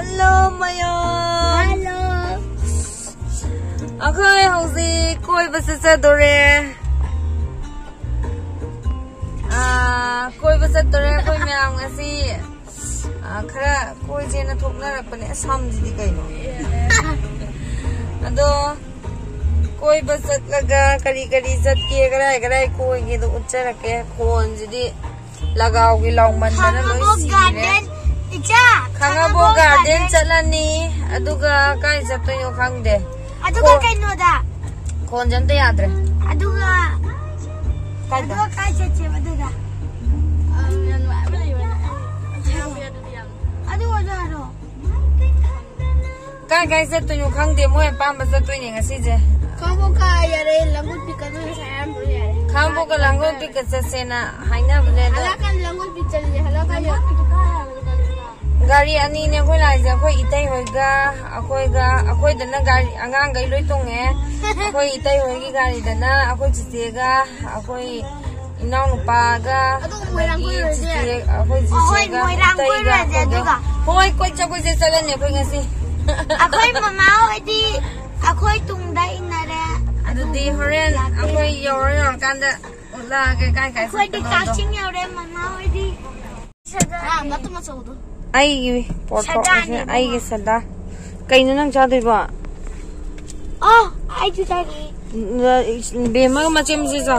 Hello Maya. Hello. Akhoi hausi koi basa dore. Koi basa dore koi meam ngasi. Khara koi jena thokna rakpane sam jidi kaino. Ado koi basa laga kari sat ke garai koi ge do uchara ke khon jidi lagaw gi long man na loi si. Khangabo garden chalani aduga kai jatto yo khangde aduga kaino da khon jante yadre aduga kai chache aduga aduga daro kai jatto yo khangde moy pam jatto ni ngasi je khangbo ka yare langut pikadu sayam bro yare khangbo ka langut pikasa sena haina ble da halakan langut pikali halakan gari ani ne khoi lai ja khoi itai hoiga akhoi dana gari angang gai loi tonge akhoi itai hoigi gari dana akhoi chite ga akhoi inau nupa ga akhoi chite ga hoi koi chakoi je chala ne khoi ngasi akhoi mama hoidi akhoi tungda inare adudi horen akhoi yor kanda la ga kai akhoi di casting yore mama hoidi matu masodo ai porto ai ge sada kaino nang cha doi ba ai ju dai be ma ma chem si sa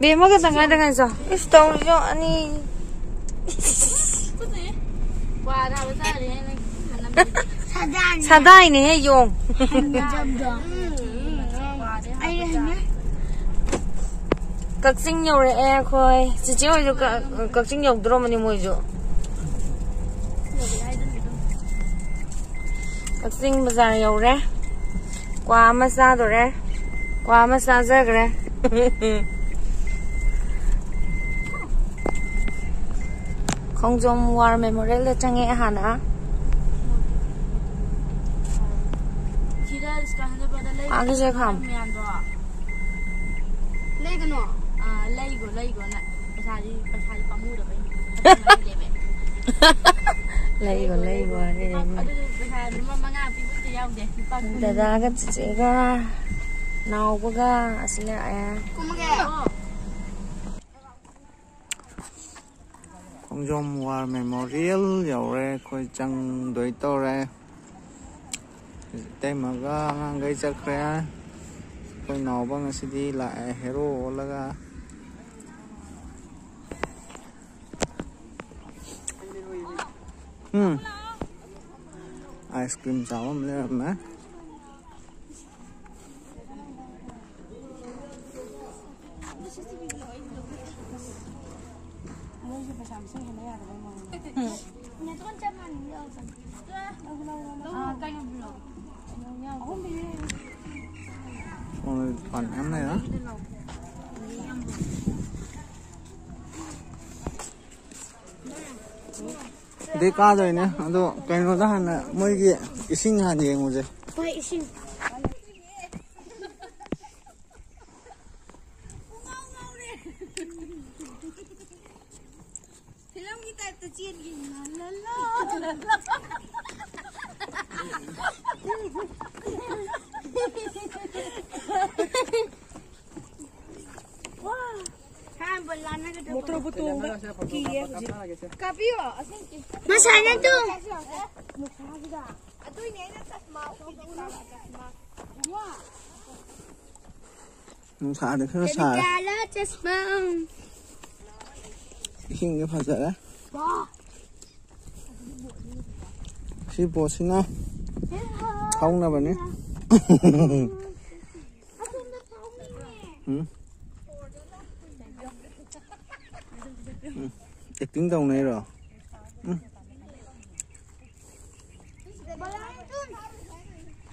be ma ga tang sa isto jo ani wa da ba sa ni sadai ne he yong ai ne kakching nyo re e khoi chi chi ho jo kakching nyo dro mani moi jo Kakching bazar yore kwa masa dore kwa masa zagre Khongjom War Memorial le change hana आगे से खाम लेगनो लेगो ना पैसाजी पामू लेगो अरे दादा का चेगा नावबगा असले आया Khongjom War Memorial yore khoi chang doi to re tay mà ga ngang gai chak re khoi naw ba ngasidi la hero laga ice cream cháu mà lên mà còn em này đó đi ca rồi nè, đó cái nó ra là mấy cái sinh hạt gì ngồi rồi. Vậy sinh. Thì làm cái tay tự chiên gì là motor betul kiri Kapio, masanya tuh. Aduh ini enak tas mau. Không xả được cái nó xả. Xin cái phần sợ đó. Xin bộ xin nào. Không nào bạn ấy. Cái tiếng đồng này rồi.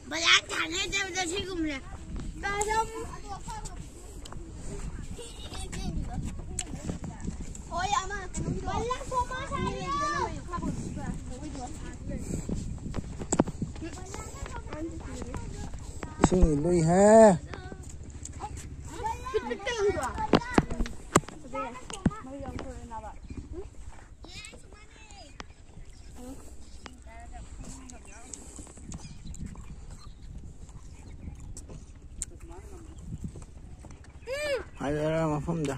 Bà đã thẳng hết ra xin cùng nè. Bà không. Ôi ạ mà. Bà lắc cô má sao đi. Xin nghỉ lui ha. Ada mafumda.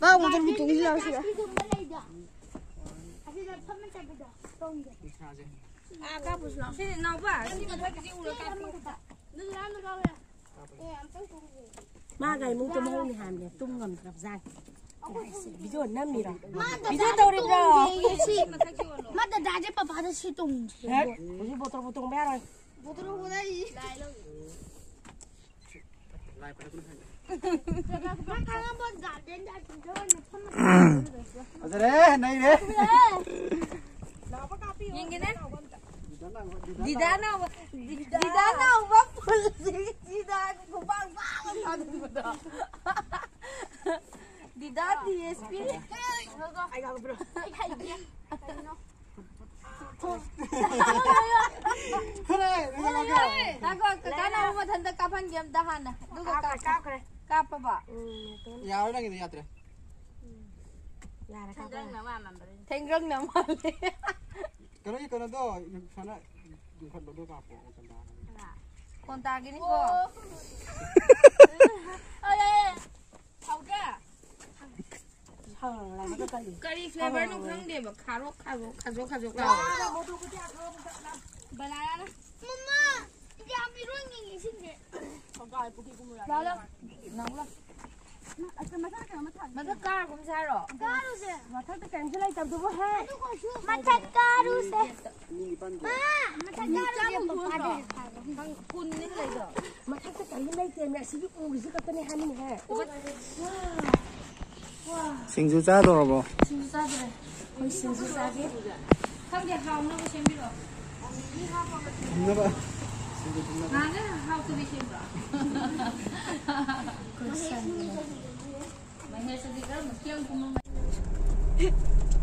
Ba motor butung gì đâu sih? À các bút lắm. Thế nào vậy? Thế mà thấy cái gì được cái Đừng làm được đâu vậy? Ba ngày mùng tôm hôn thì hàm để tung ngầm gặp giang. Ví dụ năm mì rồi. Ví dụ đâu đi rồi. Mà đã chứ bà phá được tung. Hết. Ví dụ bột tung bé rồi. Bút của đây. Ada deh, naik deh. Yang gini? Di danau bang, di danau bang di danau di SP. Ako kana mo thanda kapan game dahan na. Duga kap kare. Kap ba? Ya orang gitu ya tre. Thengrang na mali. Kalau itu kalau tuh sana bukan bodoh apa Konta gini ko. Ay. Hauga. Hằng là nó cái gì? Curry flavor nó khang de ba kharo ka. Banana. Mama, ya mi ruang ini sini. Lalo. Nóng lắm. Mà thắc ca cũng sao rồi? Karu se. Mà thắc cái cảnh này tầm tôi có hai. Macam karu se. Ma, macam karu je papa deh. Thằng kun ní cái rồi. Mà thắc cái cảnh này tiền mẹ sử dụng ui cái này hai mươi hai. Sinh ra đâu rồi? Sinh ra rồi. Hồi sinh ra cái. Không để hao nó có xem biết rồi. Enggak pak. Nah, hao tu bisa bro. Mahir sedikit mesti yang kumang.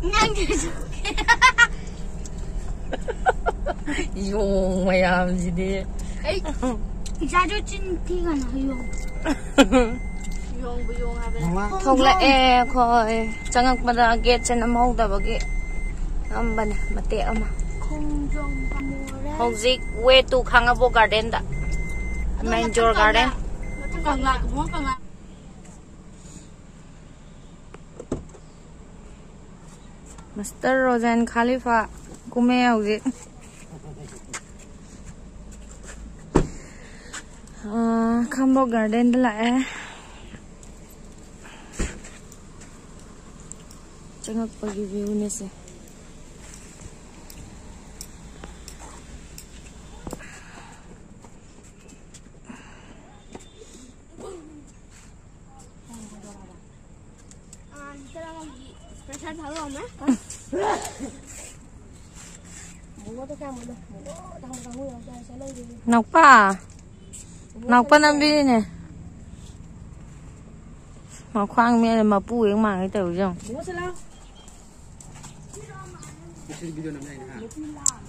Nang je. Yung mayam jadi. Eh, jadu cinti kan yung. Yung buyong habe. Mama. Thog la e khoi. Changak pada gate chen amau da bagi. Amban mate ama. Kongjong pamore. Hojik way to Khangabo garden da. Manjor garden. Kang la, mo kang la. Mr. Rojan Khalifa kume hojik. Khangabo garden da la e. Changak pagi view ne se. Pesan tahu om ya? Bố tôi cam một đây. Đang ngồi ở sẽ lấy đi. Nọc pa. Nọc pa nam bi nè. Mà khoang mẹ mà pu yeng mang cái tiểu rong. Bố sẽ lao.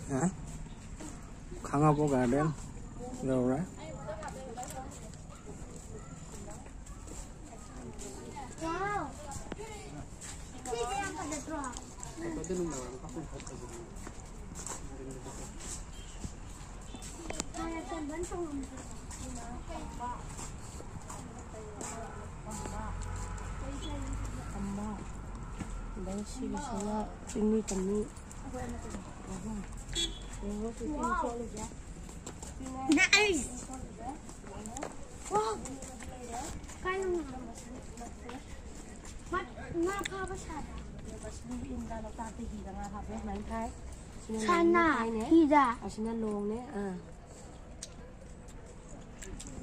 Hả? Khangabo garden. Đâu rồi? Wow. Sini yang pada draw. Saya teman teman. Amma. Dan sih saya ini temu. Nice. Wow. Kayak Mat apa sana? Inda nó ta thì là ngà học mấy cái. Sana, hida. Ở trên nan lồng đấy.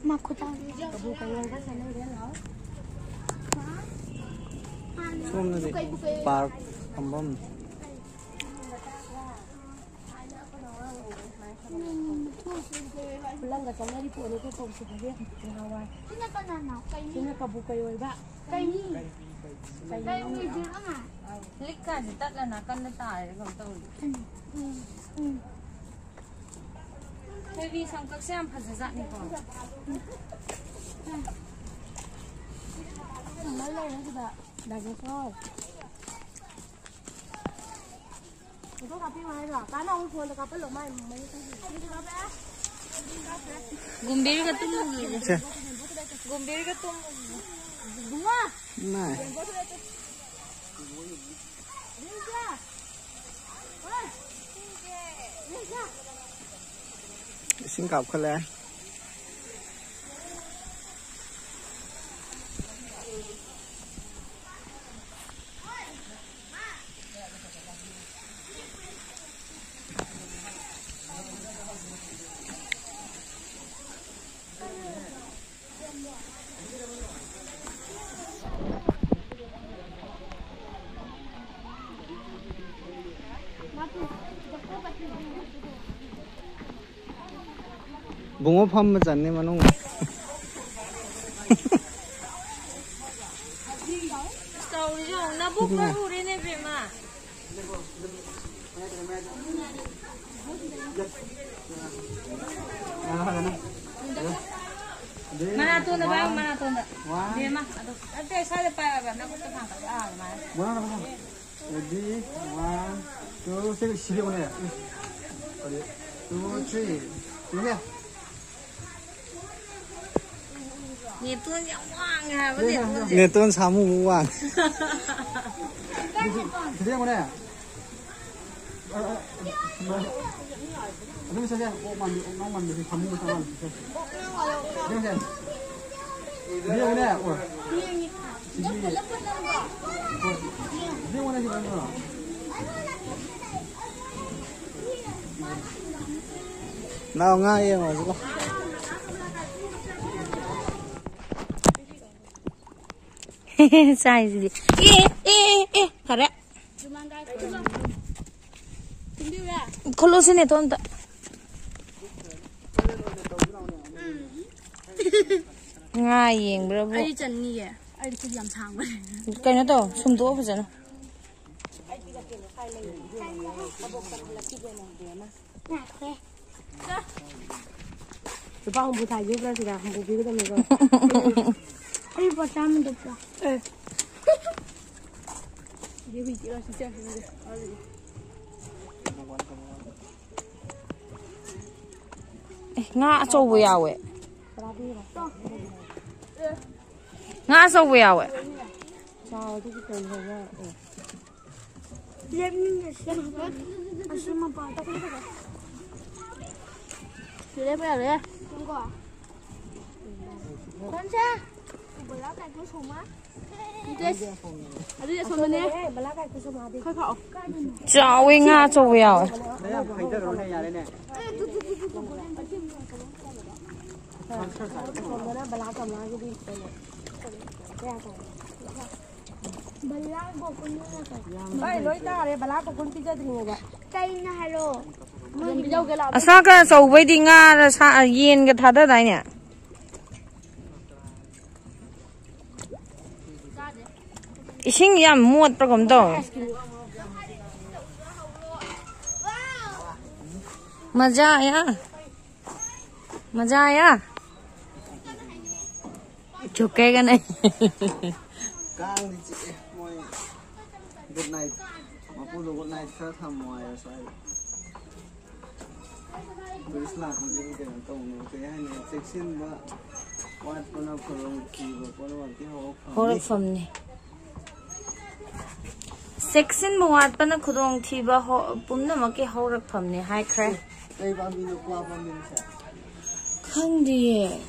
Mà cô ta Kabu kayo ka sa nơi đấy nó. Zoom na di. Park ambon. Pulang ka sa nơi đi po nó cái phòng sự việc ở Hawaii. Sini kan anak. Sino kabu kayo ba? Kayak ni. Kayak ni dia kan. Lika di tat la na kan na tai ko to. Thế đi xong các xem phải dặn đi còn. Nói lên nó kìa. Đặt cái coi. Tôi cà phê mà rồi, cá nó không phun cà phê lồng mai mấy cái gì. Gumbir ka tum. Gumbir ka tum. Đúng không? Này. Xin cặp khơi lên. Bungo pham mà chẳng nên mà nó Tàu rồi nó bốc ra hù đi này về mà. Marathon na ba? Marathon na. Di ma. Ate sa pa ba na ko ta ka ah ma. 뭐야 나 ready 1 2 3 시리 오네 2 3 이게 Nhịp tuôn nhõng hoang à, có thể tuôn 내 돈 사무 우왕 드디어 오네 그럼 사실 오만 되지 사무 상황 그럼 드디어 오네 드디어 오네 지금 nào ngay em rồi chứ sai gì ê thật đấy 콜로스네 돈다 nga yeng bro bro ai chân nhỉ ai đi làm thang vậy cái nó to sum to phải không Tôi bảo không bù thải giúp ra thì là không bù biết cái gì rồi. ai bắt chăm được chưa Dia bị là sẽ nga cho về à vậy nga cho về à vậy sao chứ cái gì rồi. Lihat ni siapa? Asal apa? Tak kena tak. Sudah berapa ya? Tunggu. Konsa. Bola kat tu semua. Yes. Ada yang sama ni. Bala cái cái số mà đi. Kau kau. cho về nga cho về à vậy đấy là phải được này nhà đấy này Còn nó bala cầm lại cái đi. Bala kau punya apa? Ơi nói ta đấy bala có con tí chơi thì người vậy. Kau ni hello. Mình đâu cái là asa ka cho về đi nga sa yen cái thada đấy nhỉ 이싱 야 무엇 program도 मजा आया झुकेगा नहीं càng thì chị môi good night mà phụ đồ good night sẽ thầm ngoài ở xoay với slack mà những cái tổng nó cái hay này section mà quan con nào còn kỳ và con nào cái 호러 펌네 섹슨 모아빠는 그동 티바 뿜는 먹기 호러 펌네 하이 크래 đây bao nhiêu qua bao nhiêu sẽ 큰디에